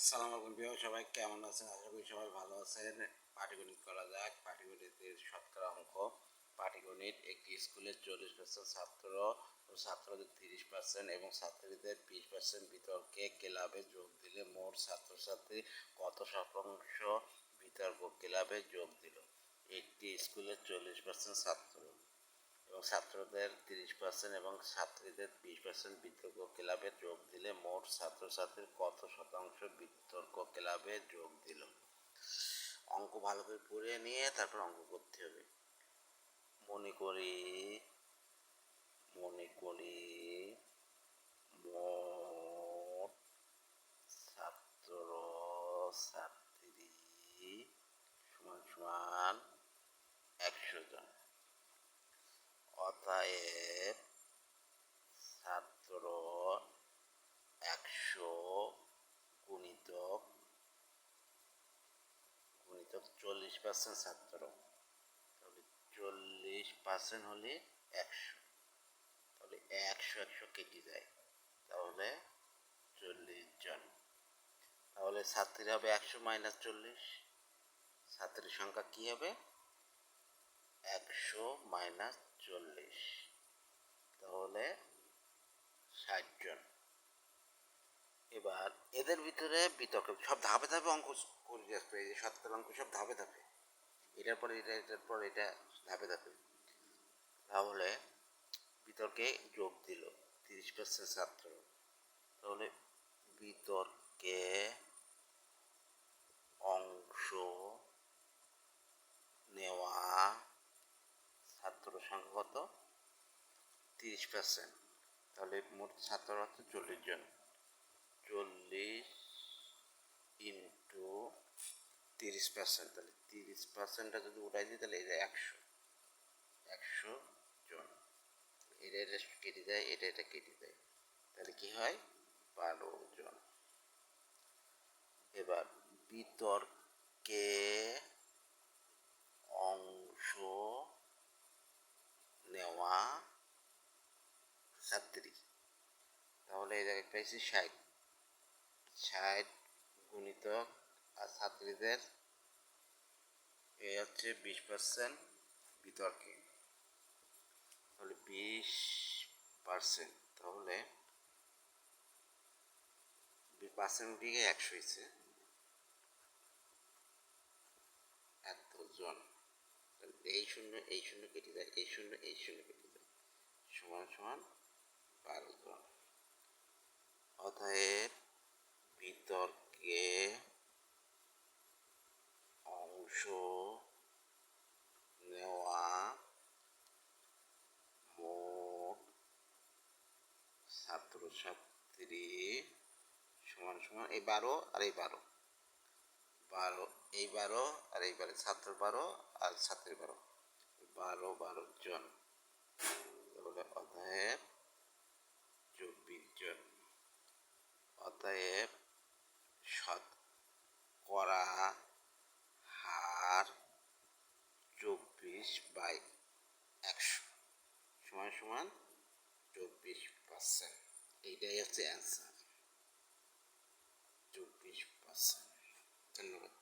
আসসালামু আলাইকুম প্রিয় সবাই, কেমন আছেন? আশা করি সবাই ভালো আছেন। পাটিগণিত করা যাক। পাটিগণিতের শতকরা অঙ্ক। পাটিগণিত একটি স্কুলের 40% ছাত্র ও ছাত্রদের 30% এবং ছাত্রীদের 20% বিতর্কে ক্লাবে যোগ দিলে মোট ছাত্রছাত্রী কত শতাংশ বিতর্ক ক্লাবে যোগ দিল? একটি স্কুলের 40% ছাত্র এবং ছাত্রদের 30% এবং ছাত্রীদের 20% বিতর্ক ক্লাবে যোগ দিলে মোট ছাত্রছাত্রীর কত শতাংশ বিতর্ক ক্লাবে যোগ দিল? অঙ্ক ভালো করে পড়ে নিয়ে তারপর অঙ্ক করতে হবে। মনে করি মোট ছাত্র ছাত্রী সমান 100 জন। অতএব ছাত্র 100 গুণিতক 40% ছাত্র, তাহলে 40% হলে 100, তাহলে 100 কেটে যায়, তাহলে 40 জন। তাহলে ছাত্রীরা হবে 100 মাইনাস 40, ছাত্রীর সংখ্যা কি হবে? 100 মাইনাস 40, তাহলে 60 জন। এবার এদের ভিতরে বিতর্ক সব ধাপে ধাপে অঙ্ক করে আসবে। এই যে শতকরা অঙ্ক সব ধাপে ধাপে, এটার পর এটা, এটার পর এটা, ধাপে ধাপে। তাহলে বিতর্কে যোগ দিল 30% ছাত্র, তাহলে বিতর্কে অংশ নেওয়া ছাত্র সংখ্যা কত? 30%, তাহলে মোট ছাত্র হচ্ছে 40 জন। 40 ইন্টু 30%, তাহলে 30%টা যদি উঠাই দিই তাহলে এটা 100 জন। এটা কেটে দেয়, এটা কেটে দেয়, তাহলে কি হয়? 12 জন। এবার বিতর্কে অংশ নেওয়া ছাত্রী, তাহলে এই জায়গায় পাইছি 60 গুণিতক আর ছাত্রীদের এই হচ্ছে 20% বিতর্কে, তাহলে 20%, তাহলে 20% দিকে 100 হয়েছে, এতজন। এই শূন্য কেটে যায়, এই শূন্য কেটে যায়, সমান সমান 12 জন। অতএব বিতর্কে অংশ নেওয়া মোট ছাত্রছাত্রী সমান সমান এই 12 আর এই 12, এই 12 আর এই 12, ছাত্র 12 আর ছাত্রী 12 জন। তাহলে অতএব 24 জন। অতএব শতকরা হার 24/100 সমান সমান 24%। এইটাই হচ্ছে অ্যান্সার, 24%। ধন্যবাদ।